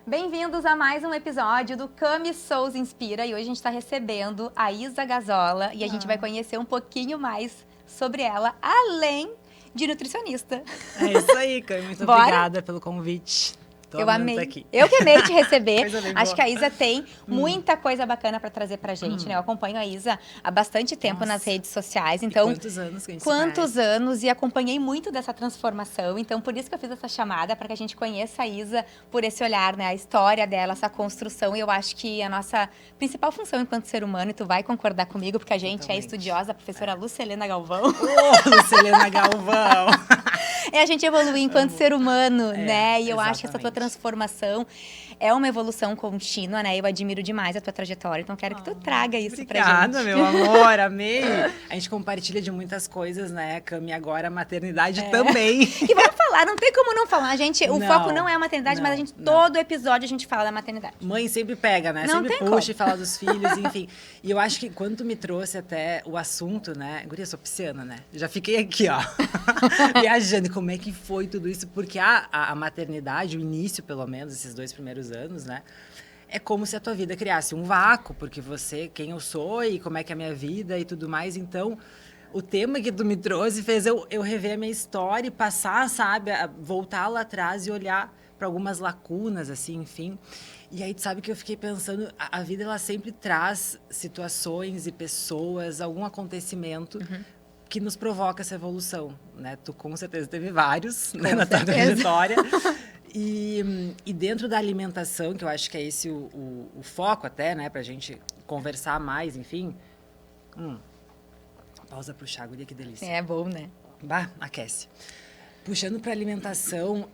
Bem-vindos a mais um episódio do Cami Souza Inspira. E hoje a gente está recebendo a Isa Gazola e a gente vai conhecer um pouquinho mais sobre ela, além de nutricionista. É isso aí, Cami. Muito obrigada pelo convite. Eu amei. Aqui. Eu que amei te receber. Acho boa. que a Isa tem muita coisa bacana para trazer pra gente, né? Eu acompanho a Isa há bastante tempo nas redes sociais. Então, e quantos anos que a gente Quantos anos? E acompanhei muito dessa transformação. Então, por isso que eu fiz essa chamada, para que a gente conheça a Isa por esse olhar, né? A história dela, essa construção. E eu acho que a nossa principal função enquanto ser humano, e tu vai concordar comigo, porque a gente é estudiosa, a professora Lucelena Galvão. Lucelena Galvão! É a gente evoluir enquanto ser humano, né? E eu acho que essa tua transformação é uma evolução contínua, né? Eu admiro demais a tua trajetória, então quero que tu traga isso pra gente. Obrigada, meu amor, amei! A gente compartilha de muitas coisas, né, Cami? Agora a maternidade também. E vamos falar, não tem como não falar, gente. O foco não é a maternidade, mas a gente, todo episódio a gente fala da maternidade. Mãe sempre pega, né? Não sempre tem puxa como. e fala dos filhos, enfim. E eu acho que quando tu me trouxe até o assunto, né? Guria, eu sou pisciana, né? Já fiquei aqui, ó, viajando. Como é que foi tudo isso? Porque a maternidade, o início, pelo menos, esses 2 primeiros anos, né? É como se a tua vida criasse um vácuo, porque você, quem eu sou e como é que é a minha vida e tudo mais. Então, o tema que tu me trouxe fez eu rever a minha história e passar, sabe? Voltar lá atrás e olhar para algumas lacunas, assim, enfim. E aí, tu sabe que eu fiquei pensando, a vida, ela sempre traz situações e pessoas, algum acontecimento que nos provoca essa evolução, né? Tu, com certeza, teve vários, né, na tua trajetória. E dentro da alimentação, que eu acho que é esse o foco até, né? Pra gente conversar mais, enfim. Pausa pro chá, guria, que delícia. É bom, né? Bah, aquece. Puxando pra alimentação,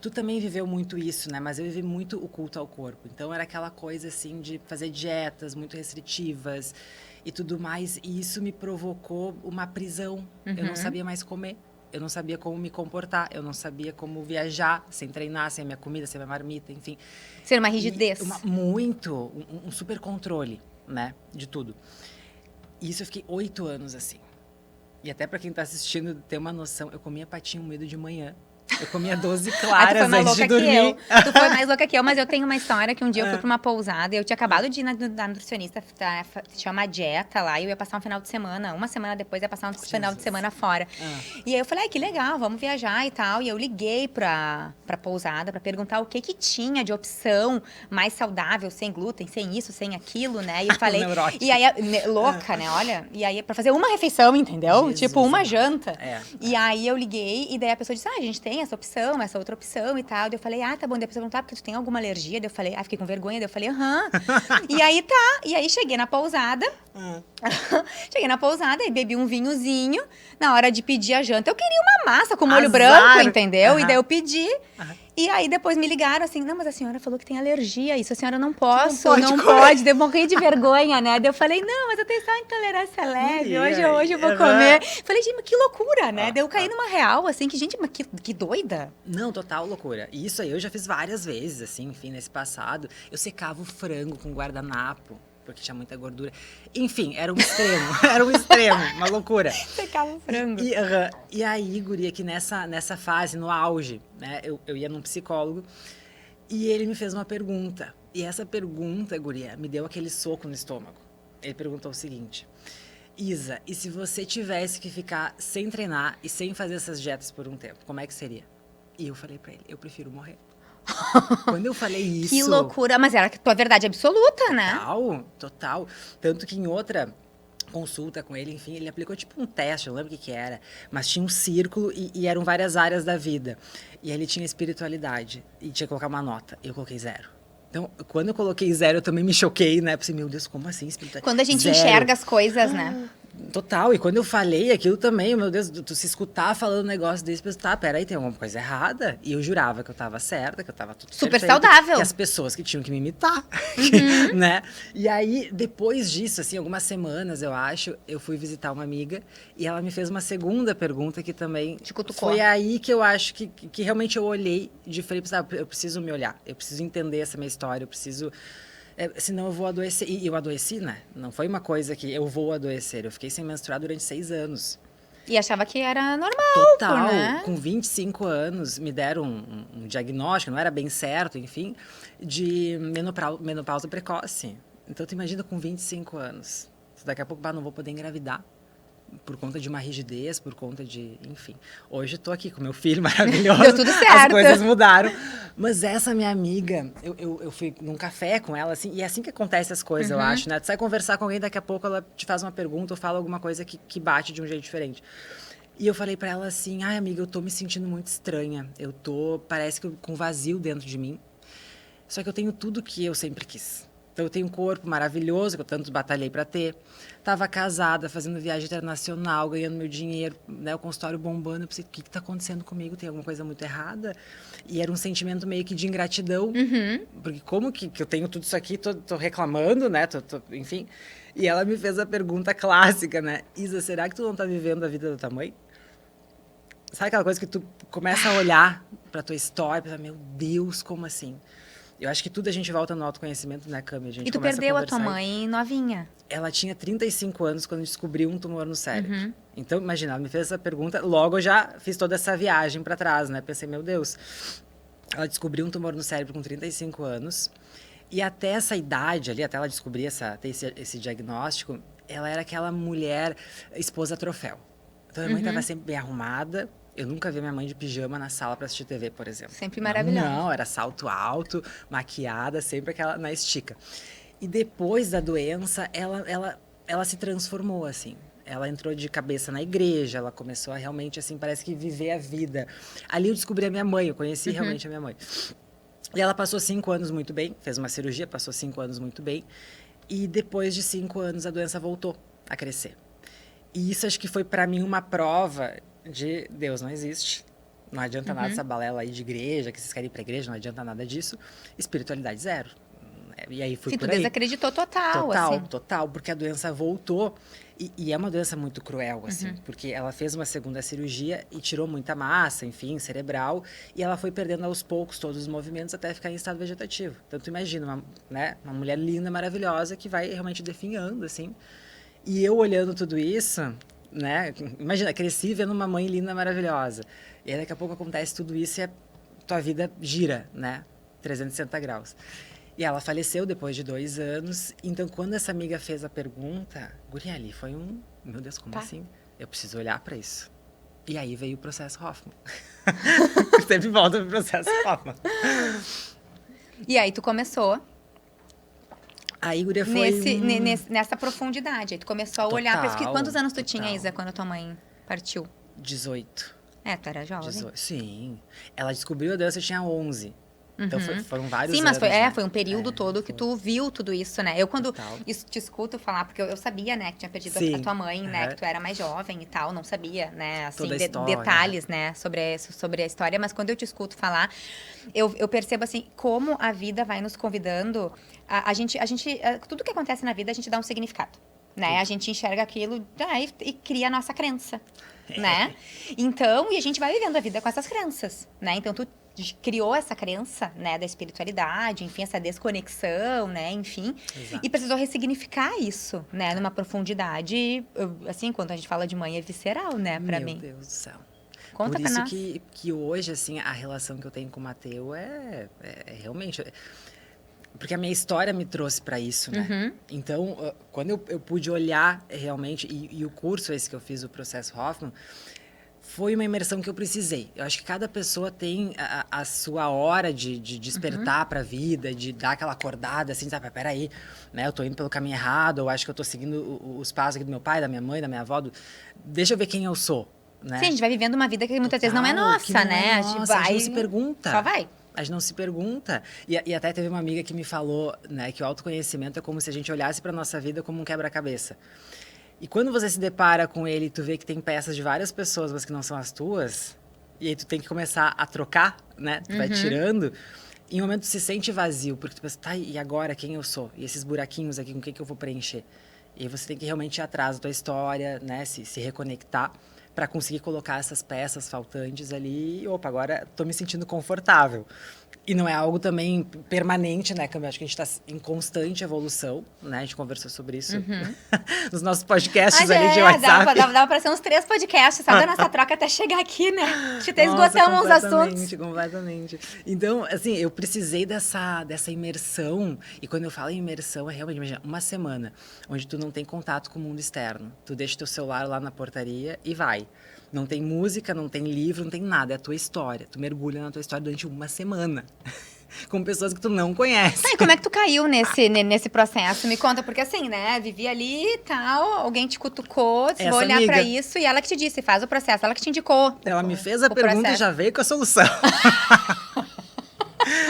tu também viveu muito isso, né? Mas eu vivi muito o culto ao corpo. Então, era aquela coisa, assim, de fazer dietas muito restritivas e tudo mais. E isso me provocou uma prisão. Eu não sabia mais comer. Eu não sabia como me comportar, eu não sabia como viajar sem treinar, sem a minha comida, sem a minha marmita, enfim. Ser uma rigidez. Um super controle, né, de tudo. E isso eu fiquei 8 anos assim. E até para quem tá assistindo ter uma noção, eu comia patinho moído de manhã. Eu comia 12 claras antes de dormir. Tu foi mais louca que eu, mas eu tenho uma história que um dia eu fui pra uma pousada e eu tinha acabado de ir na nutricionista, chama dieta lá, e eu ia passar um final de semana, uma semana depois ia passar um final de semana fora. E aí eu falei, que legal, vamos viajar e tal. E eu liguei pra pousada pra perguntar o que tinha de opção mais saudável, sem glúten, sem isso, sem aquilo, né? E eu falei, e aí, louca, né? Olha, e aí pra fazer uma refeição, entendeu? Jesus, tipo, uma janta. E É. aí eu liguei e daí a pessoa disse, a gente tem essa opção, essa outra opção e tal. Daí eu falei, tá bom. Daí a pessoa perguntou, porque tu tem alguma alergia? Daí eu falei, fiquei com vergonha. Daí eu falei, E aí tá. E aí cheguei na pousada. Cheguei na pousada e bebi um vinhozinho. Na hora de pedir a janta, eu queria uma massa com molho branco, entendeu? E daí eu pedi. E aí depois me ligaram assim, não, mas a senhora falou que tem alergia a isso, a senhora não pode. Daí eu morri de vergonha, né? Daí eu falei, não, mas eu tenho só intolerância leve, hoje eu vou comer. Falei, gente, mas que loucura, né? Daí eu caí numa real, assim, que gente, mas que doida. Não, total loucura. E isso aí eu já fiz várias vezes, assim, enfim, nesse passado. Eu secava o frango com guardanapo, porque tinha muita gordura. Enfim, era um extremo, uma loucura. Secava o frango. E aí, guria, que nessa fase, no auge, né, eu ia num psicólogo e ele me fez uma pergunta. E essa pergunta, guria, me deu aquele soco no estômago. Ele perguntou o seguinte, Isa, e se você tivesse que ficar sem treinar e sem fazer essas dietas por um tempo, como é que seria? E eu falei pra ele, eu prefiro morrer. Quando eu falei isso... Que loucura, mas era a tua verdade absoluta, né? Total. Tanto que em outra consulta com ele, enfim, ele aplicou tipo um teste, eu não lembro o que era, mas tinha um círculo e eram várias áreas da vida. E aí ele tinha espiritualidade e tinha que colocar uma nota. Eu coloquei 0. Então, quando eu coloquei 0, eu também me choquei, né? Pensei, meu Deus, como assim espiritualidade? Quando a gente 0. enxerga as coisas, né? Total, e quando eu falei aquilo também, meu Deus, tu se escutar falando um negócio desse, pensa, tá, peraí, tem alguma coisa errada. E eu jurava que eu tava certa, que eu tava tudo super perfeito, saudável. Que as pessoas que tinham que me imitar, né? E aí, depois disso, assim, algumas semanas, eu acho, eu fui visitar uma amiga e ela me fez uma segunda pergunta que também... Te cutucou. Foi aí que eu acho que realmente eu olhei de falei, eu preciso me olhar, eu preciso entender essa minha história, eu preciso... senão eu vou adoecer. E eu adoeci, né? Não foi uma coisa que eu vou adoecer. Eu fiquei sem menstruar durante 6 anos. E achava que era normal, Total, né? com 25 anos, me deram um diagnóstico, não era bem certo, enfim, de menopausa precoce. Então, tu imagina com 25 anos. Daqui a pouco, não vou poder engravidar. Por conta de uma rigidez, por conta de... Enfim. Hoje, tô aqui com meu filho maravilhoso. Deu tudo certo. As coisas mudaram. Mas essa minha amiga, eu fui num café com ela, assim, e é assim que acontece as coisas, eu acho, né? Tu sai conversar com alguém, daqui a pouco ela te faz uma pergunta ou fala alguma coisa que bate de um jeito diferente. E eu falei pra ela assim, ai, amiga, eu tô me sentindo muito estranha. Parece que com vazio dentro de mim. Só que eu tenho tudo que eu sempre quis. Então, eu tenho um corpo maravilhoso, que eu tanto batalhei para ter. Estava casada, fazendo viagem internacional, ganhando meu dinheiro, né, o consultório bombando. Eu pensei, o que está acontecendo comigo? Tem alguma coisa muito errada? E era um sentimento meio que de ingratidão. Porque como que eu tenho tudo isso aqui, tô reclamando, né? Enfim. E ela me fez a pergunta clássica, né? Isa, será que tu não tá vivendo a vida da tua mãe? Sabe aquela coisa que tu começa a olhar para tua história e pensar, meu Deus, como assim? Eu acho que tudo a gente volta no autoconhecimento, né, Cami? E tu perdeu a tua mãe novinha. Ela tinha 35 anos quando descobriu um tumor no cérebro. Então, imagina, ela me fez essa pergunta, logo eu já fiz toda essa viagem para trás, né? Pensei, meu Deus, ela descobriu um tumor no cérebro com 35 anos. E até essa idade ali, até ela descobrir ter esse diagnóstico, ela era aquela mulher, esposa troféu. Então, a minha mãe estava sempre bem arrumada. Eu nunca vi minha mãe de pijama na sala para assistir TV, por exemplo. Sempre maravilhosa. Não, era salto alto, maquiada, sempre aquela na estica. E depois da doença, ela se transformou, assim. Ela entrou de cabeça na igreja, ela começou a realmente, assim, parece que viver a vida. Ali eu descobri a minha mãe, eu conheci realmente a minha mãe. E ela passou 5 anos muito bem, fez uma cirurgia, passou 5 anos muito bem. E depois de 5 anos, a doença voltou a crescer. E isso acho que foi para mim uma prova de Deus não existe. Não adianta nada essa balela aí de igreja, que vocês querem ir pra igreja, não adianta nada disso. Espiritualidade zero. E aí fui Sim, por tu aí. desacreditou total, assim. Total, porque a doença voltou. E é uma doença muito cruel, assim, porque ela fez uma segunda cirurgia e tirou muita massa, enfim, cerebral, e ela foi perdendo aos poucos todos os movimentos até ficar em estado vegetativo. Então, tu imagina, uma mulher linda, maravilhosa, que vai realmente definhando, assim. E eu olhando tudo isso, né? Imagina, cresci vendo uma mãe linda, maravilhosa. E aí daqui a pouco acontece tudo isso e a tua vida gira, né? 360 graus. E ela faleceu depois de 2 anos. Então, quando essa amiga fez a pergunta, guria, ali foi meu Deus, como assim? Eu preciso olhar para isso. E aí veio o processo Hoffman. Sempre volta pro processo Hoffman. E aí tu começou... Aí, guria, foi... Nessa profundidade. Aí tu começou a olhar pra isso. Quantos anos tu tinha, Isa, quando a tua mãe partiu? 18. Tu era jovem. 18. Sim. Ela descobriu a doença, eu tinha 11. Então, foram vários anos. Sim, mas né? foi um período todo que tu viu tudo isso, né? Eu, quando te escuto falar, porque eu sabia, né, que tinha perdido a tua mãe, né? Que tu era mais jovem e tal, não sabia, né? Assim, detalhes, né? Sobre a história. Mas quando eu te escuto falar, eu percebo, assim, como a vida vai nos convidando. Tudo que acontece na vida, a gente dá um significado, né? A gente enxerga aquilo e cria a nossa crença, né? Então, e a gente vai vivendo a vida com essas crenças, né? Então, tu criou essa crença, né, da espiritualidade, enfim, essa desconexão, né, enfim. Exato. E precisou ressignificar isso, né, numa profundidade, assim, quando a gente fala de mãe, é visceral, né, pra mim. Meu Deus do céu. Conta pra nós. Por isso que hoje, assim, a relação que eu tenho com o Mateu é realmente... Porque a minha história me trouxe para isso, né? Então, quando eu pude olhar realmente, e o curso esse que eu fiz, o Processo Hoffman, foi uma imersão que eu precisei. Eu acho que cada pessoa tem a sua hora de despertar para a vida, de dar aquela acordada, assim, sabe? Peraí, né? Eu tô indo pelo caminho errado, eu acho que eu tô seguindo os passos aqui do meu pai, da minha mãe, da minha avó. Deixa eu ver quem eu sou, né? Sim, a gente vai vivendo uma vida que muitas vezes não é nossa, né? A gente não se pergunta. Só vai. A gente não se pergunta. E até teve uma amiga que me falou, né, que o autoconhecimento é como se a gente olhasse para nossa vida como um quebra-cabeça. E quando você se depara com ele e tu vê que tem peças de várias pessoas, mas que não são as tuas, e aí tu tem que começar a trocar, né? Tu vai tirando. Em um momento tu se sente vazio, porque tu pensa, tá, e agora quem eu sou? E esses buraquinhos aqui, com o que eu vou preencher? E aí você tem que realmente ir atrás da tua história, né? Se reconectar para conseguir colocar essas peças faltantes ali. E, opa, agora tô me sentindo confortável. E não é algo também permanente, né, Cami? Acho que a gente está em constante evolução, né? A gente conversou sobre isso nos nossos podcasts ali de WhatsApp. Dava pra ser uns 3 podcasts, só da nossa troca até chegar aqui, né? Até esgotamos os assuntos. Completamente. Então, assim, eu precisei dessa imersão. E quando eu falo em imersão, é realmente, imagina, uma semana onde tu não tem contato com o mundo externo. Tu deixa teu celular lá na portaria e vai. Não tem música, não tem livro, não tem nada. É a tua história. Tu mergulha na tua história durante uma semana. Com pessoas que tu não conhece. E como é que tu caiu nesse processo? Me conta, porque assim, né? Vivi ali e tal, alguém te cutucou, disse, vou olhar pra isso, e ela que te disse, faz o processo, ela que te indicou. Ela me fez a pergunta e já veio com a solução.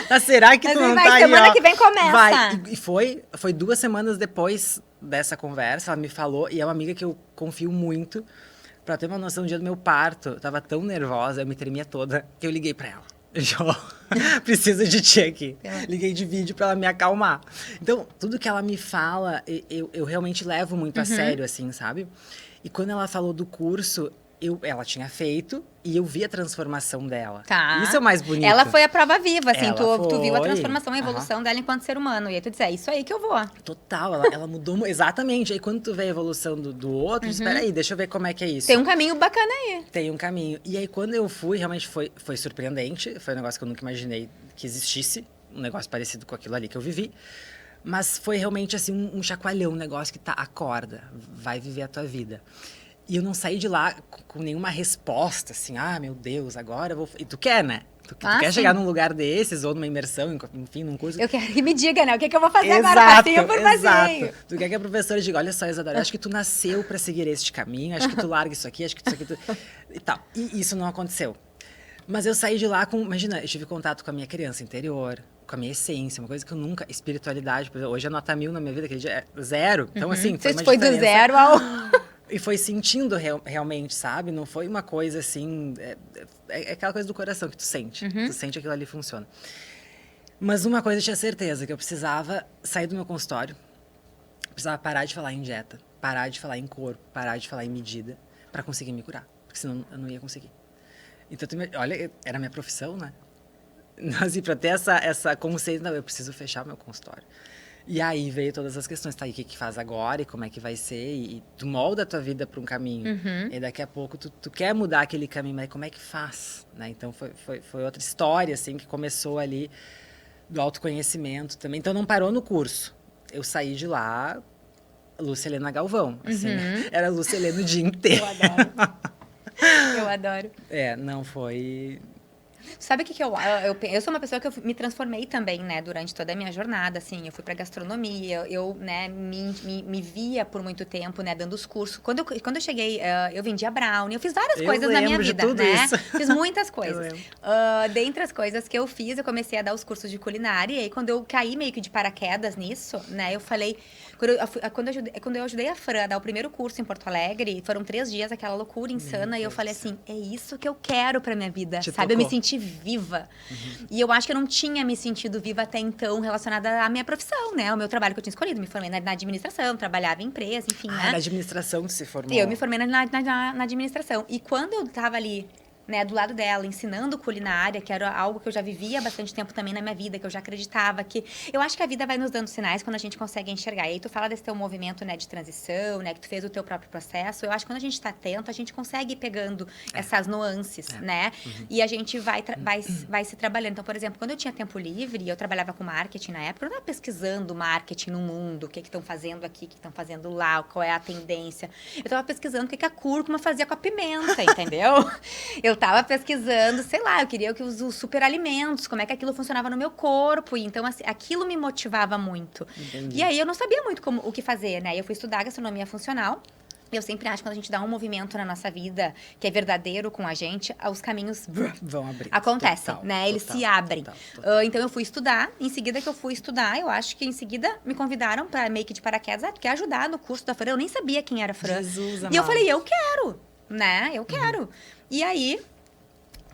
Mas será que tu não tá aí, semana que vem começa. Vai. E foi 2 semanas depois dessa conversa, ela me falou, e é uma amiga que eu confio muito. Pra ter uma noção, no dia do meu parto, eu tava tão nervosa, eu me tremia toda, que eu liguei pra ela. Jô, preciso de ti aqui. Liguei de vídeo pra ela me acalmar. Então, tudo que ela me fala, eu realmente levo muito a sério, assim, sabe? E quando ela falou do curso, ela tinha feito e eu vi a transformação dela. Tá. Isso é o mais bonito. Ela foi a prova viva, assim. Tu viu a foi. transformação, a evolução dela enquanto ser humano. E aí tu disse, é isso aí que eu vou. Total, ela mudou exatamente. Aí quando tu vê a evolução do outro, espera aí, deixa eu ver como é que é isso. Tem um caminho bacana aí. Tem um caminho. E aí quando eu fui, realmente foi surpreendente. Foi um negócio que eu nunca imaginei que existisse. Um negócio parecido com aquilo ali que eu vivi. Mas foi realmente assim um chacoalhão, um negócio que acorda, vai viver a tua vida. E eu não saí de lá com nenhuma resposta, assim, meu Deus, agora eu vou... E tu quer, né? Tu quer chegar num lugar desses, ou numa imersão, enfim, num curso... Eu quero que me diga, né? O que eu vou fazer agora, passinho por passinho. Tu quer que a professora diga, olha só, Isadora, acho que tu nasceu pra seguir este caminho, acho que tu larga isso aqui, acho que isso aqui... E tal. E isso não aconteceu. Mas eu saí de lá com... Imagina, eu tive contato com a minha criança interior, com a minha essência, uma coisa que eu nunca... Espiritualidade, por exemplo, hoje é nota 1000 na minha vida, aquele dia é 0. Então, assim, foi uma foi do 0 ao... E foi sentindo realmente, sabe? Não foi uma coisa assim... É aquela coisa do coração que tu sente. Tu sente aquilo ali funciona. Mas uma coisa eu tinha certeza, que eu precisava sair do meu consultório. Precisava parar de falar em dieta. Parar de falar em corpo. Parar de falar em medida. Pra conseguir me curar. Porque senão eu não ia conseguir. Então, olha, era a minha profissão, né? Assim, pra ter essa consciência, não, eu preciso fechar meu consultório. E aí veio todas as questões, tá? E o que faz agora? E como é que vai ser? E tu molda a tua vida para um caminho. E daqui a pouco tu quer mudar aquele caminho, mas como é que faz? Né? Então foi outra história, assim, que começou ali do autoconhecimento também. Então não parou no curso. Eu saí de lá, Lúcia Helena Galvão. Assim, era Lúcia Helena o dia inteiro. Eu adoro. Não foi... Sabe o que eu sou uma pessoa que eu me transformei também, né, durante toda a minha jornada, assim, eu fui pra gastronomia, né, me via por muito tempo, né, dando os cursos. Quando eu cheguei, eu vendia brownie, eu fiz várias coisas na minha vida, né? Isso. Fiz muitas coisas. Dentre as coisas que eu fiz, eu comecei a dar os cursos de culinária, e aí quando eu caí meio que de paraquedas nisso, né, eu falei... Quando eu ajudei a Fran a dar o primeiro curso em Porto Alegre, foram 3 dias, aquela loucura insana, e eu falei assim, é isso que eu quero pra minha vida, sabe? Eu me senti viva. E eu acho que eu não tinha me sentido viva até então relacionada à minha profissão, né? Ao meu trabalho que eu tinha escolhido. Me formei na administração, trabalhava em empresa, enfim, né? Na administração que se formou. Eu me formei na administração. E quando eu tava ali, né, do lado dela, ensinando culinária, que era algo que eu já vivia há bastante tempo também na minha vida, que eu já acreditava que... Eu acho que a vida vai nos dando sinais quando a gente consegue enxergar. E aí tu fala desse teu movimento, né, de transição, né, que tu fez o teu próprio processo. Eu acho que quando a gente tá atento, a gente consegue ir pegando essas nuances, né? E a gente vai se trabalhando. Então, por exemplo, quando eu tinha tempo livre, eu trabalhava com marketing na época, eu tava pesquisando marketing no mundo, o que estão fazendo aqui, o que estão fazendo lá, qual é a tendência. Eu tava pesquisando o que a cúrcuma fazia com a pimenta, entendeu? Eu tava pesquisando, sei lá, eu queria que os superalimentos, como é que aquilo funcionava no meu corpo. E então, assim, aquilo me motivava muito. Entendi. E aí, eu não sabia muito o que fazer, né? Eu fui estudar gastronomia funcional. Eu sempre acho que quando a gente dá um movimento na nossa vida que é verdadeiro com a gente, os caminhos vão abrir. Acontecem, Total, né? Eles se abrem. Total. Então, eu fui estudar. Em seguida que eu fui estudar, eu acho que em seguida me convidaram para meio que de paraquedas. Tu quer ajudar no curso da Fran? Eu nem sabia quem era a Fran. Jesus, e eu falei, eu quero, né? Eu quero. E aí...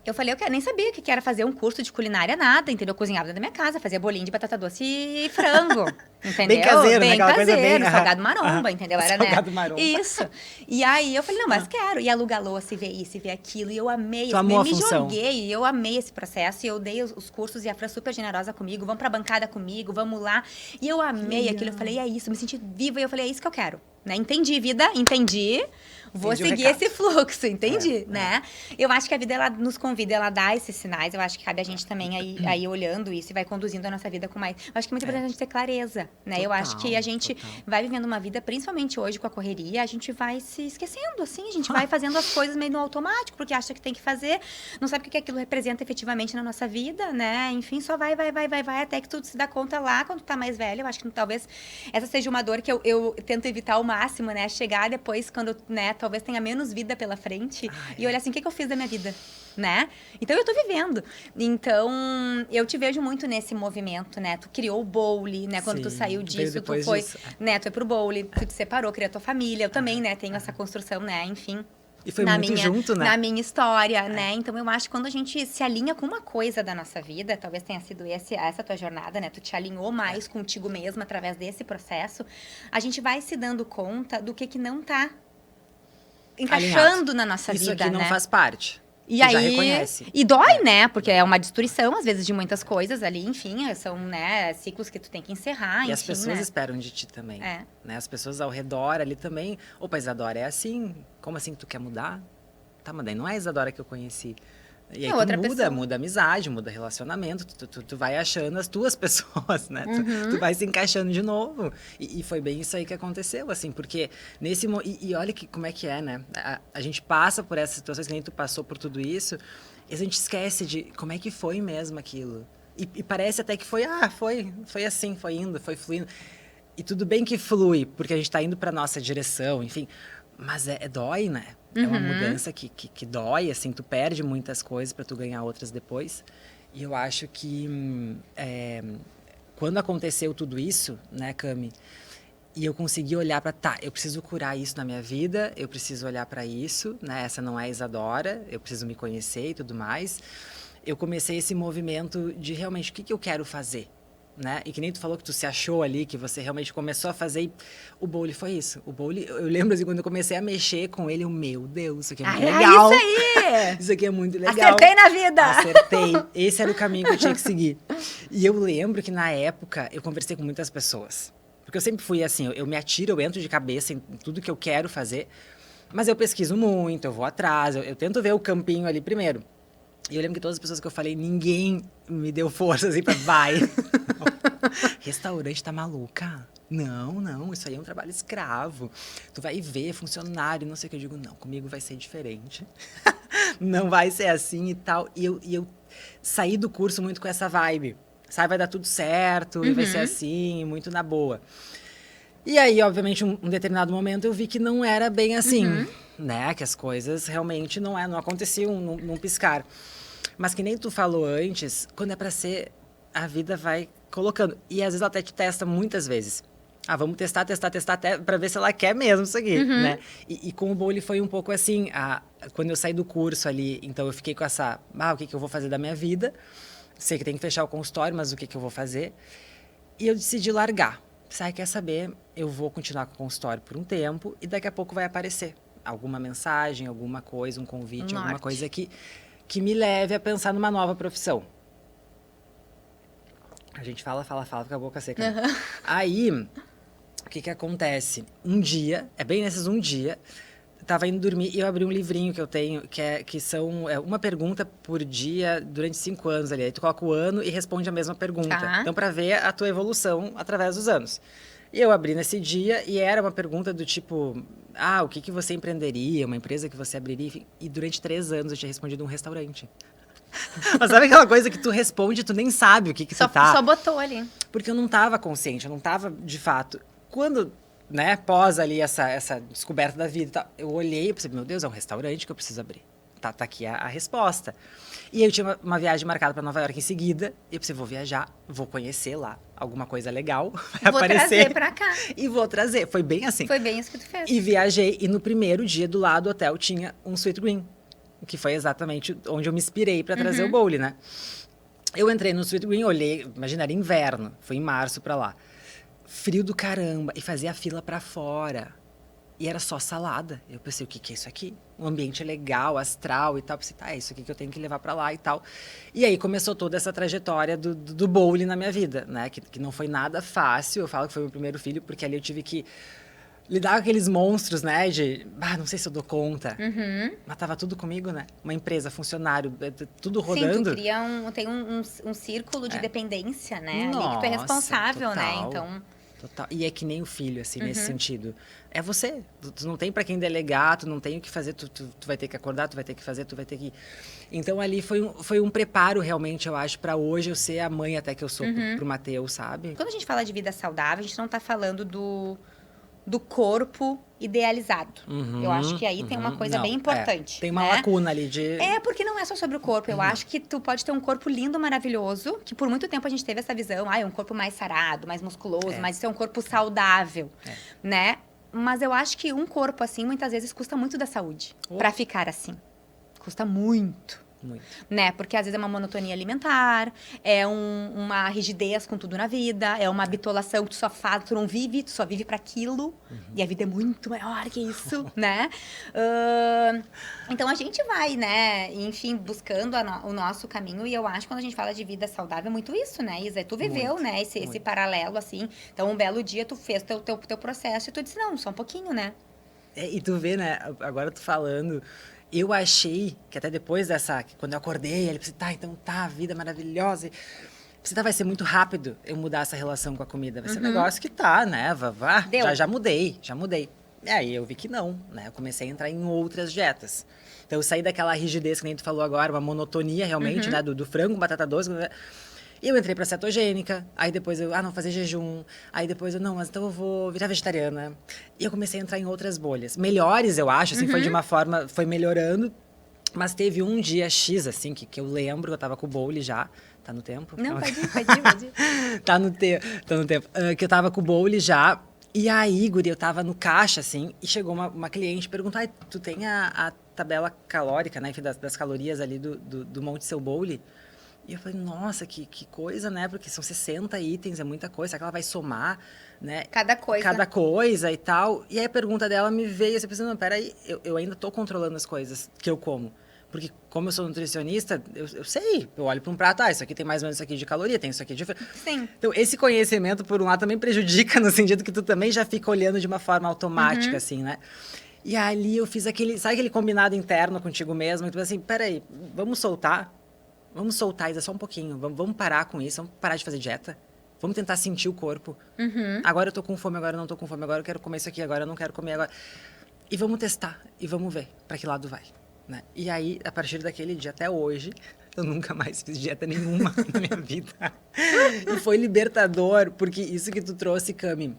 Eu falei, nem sabia o que era fazer um curso de culinária, nada, entendeu? Eu cozinhava dentro da minha casa, fazia bolinho de batata doce e frango, entendeu? Bem caseiro, né? Bem Aquela coisa caseiro, bem... salgado maromba, entendeu? Era, salgado né? maromba. Isso. E aí eu falei, não, mas quero. E alugar louça, e ver isso, e ver aquilo. E eu amei. Tu amou a me função. joguei, e eu amei esse processo. E eu dei os cursos, e a Fran super generosa comigo. Vamos pra bancada comigo, vamos lá. E eu amei aquilo. Eu falei, é isso, me senti viva. E eu falei, é isso que eu quero. Né? Entendi, vida, entendi. Vou seguir esse fluxo, entendi, né? Eu acho que a vida, ela nos convida, ela dá esses sinais. Eu acho que cabe a gente também aí olhando isso e vai conduzindo a nossa vida com mais... Eu acho que é muito importante a gente ter clareza, né? Total, eu acho que a gente vai vivendo uma vida, principalmente hoje com a correria, a gente vai se esquecendo, assim. A gente vai fazendo as coisas meio no automático, porque acha que tem que fazer. Não sabe o que aquilo representa efetivamente na nossa vida, né? Enfim, só vai, até que tu se dá conta lá, quando tu tá mais velho. Eu acho que talvez essa seja uma dor que eu tento evitar ao máximo, né? Chegar depois, quando, né, talvez tenha menos vida pela frente e olhar assim, o que eu fiz da minha vida, né? Então, eu tô vivendo. Então, eu te vejo muito nesse movimento, né? Tu criou o Bowli, né? Quando tu saiu disso, tu foi, né? Tu foi pro Bowli, tu te separou, criou a tua família. Eu também, né? Tenho essa construção, né? Enfim. E foi muito junto, né? Na minha história, né? Então, eu acho que quando a gente se alinha com uma coisa da nossa vida, talvez tenha sido essa tua jornada, né? Tu te alinhou mais contigo mesma através desse processo, a gente vai se dando conta do que não tá encaixando na nossa vida, né? Isso aqui não faz parte. E aí, já reconhece. E dói, né? Porque é uma destruição, às vezes, de muitas coisas ali. Enfim, são, né, ciclos que tu tem que encerrar, E as pessoas esperam de ti também. Né? As pessoas ao redor ali também. Opa, Isadora, é assim? Como assim tu quer mudar? Tá, mas daí não é a Isadora que eu conheci. E aí muda a amizade, muda relacionamento, tu vai achando as tuas pessoas, né? Tu vai se encaixando de novo. E foi bem isso aí que aconteceu, assim, porque nesse... E olha como é que é, né? A gente passa por essas situações, que nem tu passou por tudo isso, e a gente esquece de como é que foi mesmo aquilo. E parece até que foi assim, foi indo, foi fluindo. E tudo bem que flui, porque a gente tá indo pra nossa direção, enfim... Mas dói, né? É uma mudança que dói, assim, tu perde muitas coisas para tu ganhar outras depois. E eu acho que quando aconteceu tudo isso, né, Cami? E eu consegui olhar para, eu preciso curar isso na minha vida, eu preciso olhar para isso, né? Essa não é a Isadora, eu preciso me conhecer e tudo mais. Eu comecei esse movimento de realmente o que eu quero fazer. Né? E que nem tu falou que tu se achou ali, que você realmente começou a fazer. E o Bowli foi isso. O Bowli, eu lembro assim, quando eu comecei a mexer com ele, meu Deus, isso aqui é muito legal. Isso aí! Isso aqui é muito legal. Acertei na vida! Acertei. Esse era o caminho que eu tinha que seguir. E eu lembro que na época eu conversei com muitas pessoas. Porque eu sempre fui assim, eu me atiro, eu entro de cabeça em tudo que eu quero fazer. Mas eu pesquiso muito, eu vou atrás, eu tento ver o campinho ali primeiro. E eu lembro que todas as pessoas que eu falei, ninguém me deu força assim pra vai. Restaurante tá maluca? Não, isso aí é um trabalho escravo. Tu vai ver funcionário, não sei o que. Eu digo, não, comigo vai ser diferente. Não vai ser assim e tal. E eu saí do curso muito com essa vibe. Sabe, vai dar tudo certo, e vai ser assim, muito na boa. E aí, obviamente, um determinado momento eu vi que não era bem assim, né? Que as coisas realmente não aconteciam num piscar. Mas que nem tu falou antes, quando é pra ser, a vida vai colocando. E às vezes ela até te testa muitas vezes. Vamos testar até pra ver se ela quer mesmo isso aqui, né? E com o Bowli foi um pouco assim, quando eu saí do curso ali, então eu fiquei com essa, o que eu vou fazer da minha vida? Sei que tem que fechar o consultório, mas o que eu vou fazer? E eu decidi largar. Quer saber? Eu vou continuar com o consultório por um tempo e daqui a pouco vai aparecer alguma mensagem, alguma coisa, um convite, alguma coisa que me leve a pensar numa nova profissão. A gente fala, fica a boca seca. Né? Aí, o que acontece? Um dia, bem nesses um dia, estava indo dormir e eu abri um livrinho que eu tenho, que são uma pergunta por dia durante 5 anos ali. Aí tu coloca o ano e responde a mesma pergunta. Então, para ver a tua evolução através dos anos. E eu abri nesse dia e era uma pergunta do tipo, o que você empreenderia, uma empresa que você abriria, enfim. E durante 3 anos eu tinha respondido um restaurante. Mas sabe aquela coisa que tu responde e tu nem sabe o que tu tá? Só botou ali. Porque eu não estava consciente, eu não estava de fato. Quando, né, pós ali essa descoberta da vida e tal, eu olhei e pensei, meu Deus, é um restaurante que eu preciso abrir. Tá aqui a resposta. E aí eu tinha uma viagem marcada para Nova York em seguida. E eu pensei, vou viajar, vou conhecer lá alguma coisa legal. Vai vou aparecer. Trazer pra cá. E vou trazer. Foi bem assim. Foi bem isso que tu fez. E viajei. E no primeiro dia, do lado do hotel, tinha um Sweet Green. que foi exatamente onde eu me inspirei para trazer o bowling, né? Eu entrei no Sweetgreen, olhei, imagina, era inverno, foi em março para lá. Frio do caramba, e fazia fila para fora. E era só salada. Eu pensei, o que que é isso aqui? Um ambiente legal, astral e tal. Eu pensei, tá, é isso aqui que eu tenho que levar para lá e tal. E aí começou toda essa trajetória do bowling na minha vida, né? Que não foi nada fácil. Eu falo que foi meu primeiro filho, porque ali eu tive que lidar com aqueles monstros, né? Não sei se eu dou conta. Mas tava tudo comigo, né? Uma empresa, funcionário, tudo rodando. Sim, tu cria tem um círculo de dependência, né? Nossa, ali que tu é responsável, total. né? Então... Total. E é que nem o filho, assim, nesse sentido. É você. Tu não tem para quem delegar, tu não tem o que fazer, tu vai ter que acordar, tu vai ter que fazer, tu vai ter que... Então, ali foi um preparo, realmente, eu acho, para hoje eu ser a mãe até que eu sou pro Matheus, sabe? Quando a gente fala de vida saudável, a gente não tá falando do corpo idealizado. Eu acho que aí tem uma coisa bem importante. Tem uma né? lacuna ali de... Porque não é só sobre o corpo. Eu acho que tu pode ter um corpo lindo, maravilhoso, que por muito tempo a gente teve essa visão, é um corpo mais sarado, mais musculoso, mas isso é um corpo saudável, né? Mas eu acho que um corpo assim, muitas vezes, custa muito da saúde pra ficar assim. Custa muito. Muito. Né? Porque às vezes é uma monotonia alimentar, é uma rigidez com tudo na vida, é uma bitolação que tu só faz, tu não vive, tu só vive para aquilo. E a vida é muito maior que isso, né? Então a gente vai, né, enfim, buscando o nosso caminho. E eu acho que quando a gente fala de vida saudável é muito isso, né, Isa? Tu viveu, muito, né, esse paralelo, assim. Então um belo dia tu fez teu processo e tu disse, não, só um pouquinho, né? E tu vê, né, agora tu falando... Eu achei que até depois quando eu acordei, ele pensei, então tá, vida maravilhosa. Pensei, vai ser muito rápido eu mudar essa relação com a comida. Vai ser um negócio que tá, né? Já mudei. E aí eu vi que não, né? Eu comecei a entrar em outras dietas. Então eu saí daquela rigidez que nem tu falou agora, uma monotonia realmente, né? Do frango, batata doce. E eu entrei pra cetogênica, aí depois não, fazer jejum. Aí depois mas então eu vou virar vegetariana. E eu comecei a entrar em outras bolhas. Melhores, eu acho, assim, foi de uma forma, foi melhorando. Mas teve um dia X, assim, que eu lembro, eu tava com o bowling já. Tá no tempo? Não, pode ir. Tá no tempo. Que eu tava com o bowling já. E aí, guri, eu tava no caixa, assim, e chegou uma cliente e perguntou, tu tem a tabela calórica, né, enfim, das calorias ali do Monte Seu Bowling? E eu falei, nossa, que coisa, né? Porque são 60 itens, é muita coisa. Será que ela vai somar, né? Cada coisa E tal. E aí a pergunta dela me veio, eu pensei, não, peraí, eu ainda tô controlando as coisas que eu como. Porque como eu sou nutricionista, eu sei. Eu olho para um prato, isso aqui tem mais ou menos isso aqui de caloria, tem isso aqui de... Sim. Então, esse conhecimento, por um lado, também prejudica no sentido que tu também já fica olhando de uma forma automática, assim, né? E ali eu fiz sabe aquele combinado interno contigo mesmo? E tu assim, peraí, vamos soltar, Isa, só um pouquinho. Vamos parar com isso, vamos parar de fazer dieta. Vamos tentar sentir o corpo. Agora eu tô com fome, agora eu não tô com fome, agora eu quero comer isso aqui, agora eu não quero comer, agora... E vamos testar, e vamos ver para que lado vai. Né? E aí, a partir daquele dia até hoje, eu nunca mais fiz dieta nenhuma na minha vida. E foi libertador, porque isso que tu trouxe, Cami,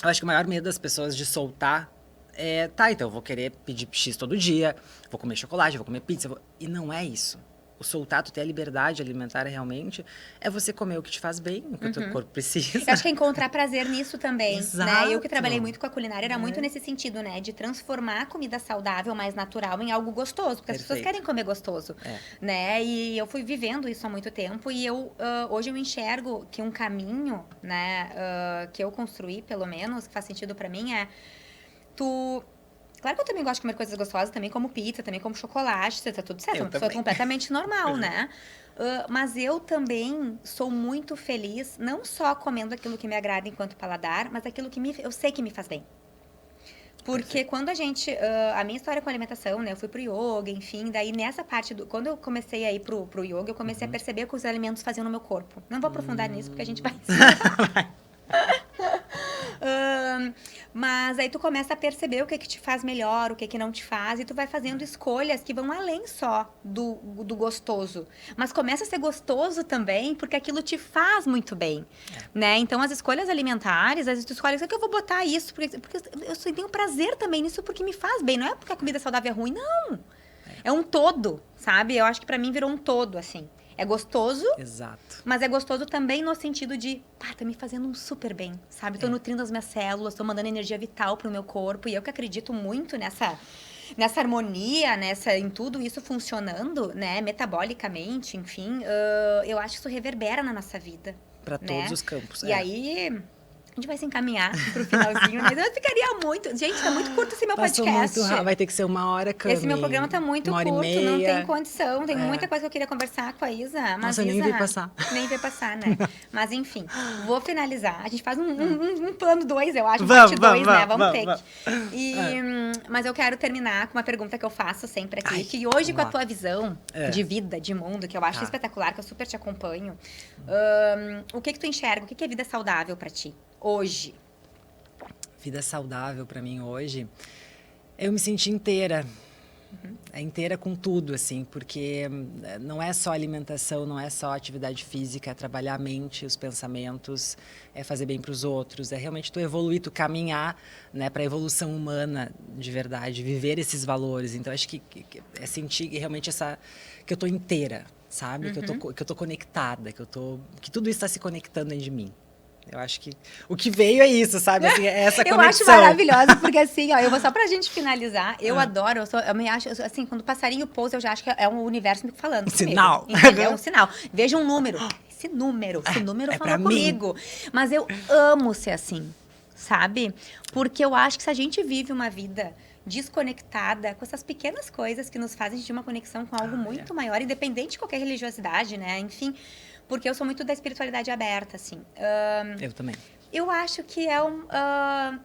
eu acho que o maior medo das pessoas de soltar então eu vou querer pedir X todo dia, vou comer chocolate, vou comer pizza, e não é isso. O soltar, tu ter a liberdade alimentar realmente, é você comer o que te faz bem, o que o teu corpo precisa. Eu acho que é encontrar prazer nisso também, Exato. né? Eu que trabalhei muito com a culinária, era muito nesse sentido, né? De transformar a comida saudável, mais natural, em algo gostoso. Porque as pessoas querem comer gostoso, né? E eu fui vivendo isso há muito tempo e hoje eu enxergo que um caminho, né? Que eu construí, pelo menos, que faz sentido pra mim, Claro que eu também gosto de comer coisas gostosas, também como pizza, também como chocolate, tá tudo certo. É uma pessoa completamente normal, né? Mas eu também sou muito feliz, não só comendo aquilo que me agrada enquanto paladar, mas aquilo que eu sei que me faz bem. Porque quando a minha história com a alimentação, né? Eu fui pro yoga, enfim, daí nessa parte quando eu comecei a ir pro yoga, eu comecei a perceber o que os alimentos faziam no meu corpo. Não vou aprofundar nisso, porque a gente vai... Mas aí tu começa a perceber o que te faz melhor, o que não te faz, e tu vai fazendo escolhas que vão além só do gostoso. Mas começa a ser gostoso também, porque aquilo te faz muito bem, né? Então, as escolhas alimentares, as escolhas, que eu vou botar isso? Porque eu tenho prazer também nisso, porque me faz bem. Não é porque a comida saudável é ruim, não. É um todo, sabe? Eu acho que pra mim virou um todo, assim. É gostoso, exato, mas é gostoso também no sentido de, tá me fazendo um super bem, sabe? Tô nutrindo as minhas células, tô mandando energia vital pro meu corpo. E eu que acredito muito nessa harmonia, em tudo isso funcionando, né, metabolicamente, enfim, eu acho que isso reverbera na nossa vida. Para todos os campos. E aí, a gente vai se encaminhar pro finalzinho, mas eu ficaria muito... Gente, tá muito curto esse meu Passou podcast. Muito, vai ter que ser 1 hora, Cami. Esse meu programa tá muito curto, não tem condição. Tem muita coisa que eu queria conversar com a Isa. Mas Nossa, Isa, nem veio passar. Nem veio passar, né? Mas enfim, vou finalizar. A gente faz um plano 2, eu acho. Vamos, parte 2, né? Vamos ter que. Mas eu quero terminar com uma pergunta que eu faço sempre aqui. Que hoje, com a tua visão de vida, de mundo, que eu acho espetacular, que eu super te acompanho. O que tu enxerga? O que é vida saudável pra ti? Hoje. Vida saudável para mim hoje, eu me senti inteira. Inteira com tudo, assim, porque não é só alimentação, não é só atividade física, é trabalhar a mente, os pensamentos, é fazer bem para os outros, é realmente tu evoluir, tu caminhar, né, para a evolução humana de verdade, viver esses valores. Então, acho que é sentir realmente que eu tô inteira, sabe? Que eu tô conectada, que tudo isso está se conectando dentro de mim. Eu acho que o que veio é isso, sabe? Assim, é essa conexão. Eu acho maravilhoso, porque assim, ó, eu vou só pra gente finalizar. Eu adoro, eu me acho, assim, quando o passarinho pousa, eu já acho que é um universo me falando. Sinal. Comigo, entendeu? Um sinal. Veja um número. Esse número fala comigo. Mas eu amo ser assim, sabe? Porque eu acho que se a gente vive uma vida desconectada com essas pequenas coisas que nos fazem de uma conexão com algo muito maior, independente de qualquer religiosidade, né? Enfim, porque eu sou muito da espiritualidade aberta, assim. Eu também. Eu acho que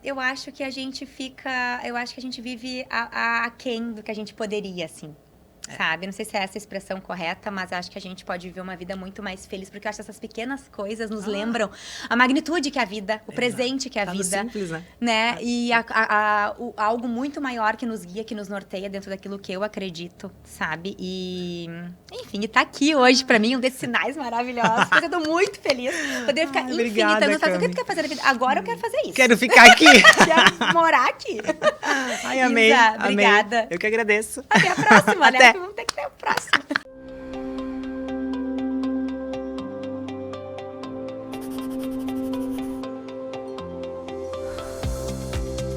eu acho que a gente fica... Eu acho que a gente vive aquém do que a gente poderia, assim. Sabe? Não sei se é essa a expressão correta, mas acho que a gente pode viver uma vida muito mais feliz, porque eu acho que essas pequenas coisas nos lembram a magnitude que é a vida, o presente que é a vida. Simples, né? E algo muito maior que nos guia, que nos norteia dentro daquilo que eu acredito, sabe? E, enfim, e tá aqui hoje pra mim um desses sinais maravilhosos, porque eu tô muito feliz. Poderia ficar infinitamente fazendo. O que tu quer fazer na vida? Agora eu quero fazer isso. Quero ficar aqui. Quero morar aqui. Ai, amei. Isa, obrigada. Amei. Eu que agradeço. Até a próxima, né? Até. Vamos ter que ter a próxima.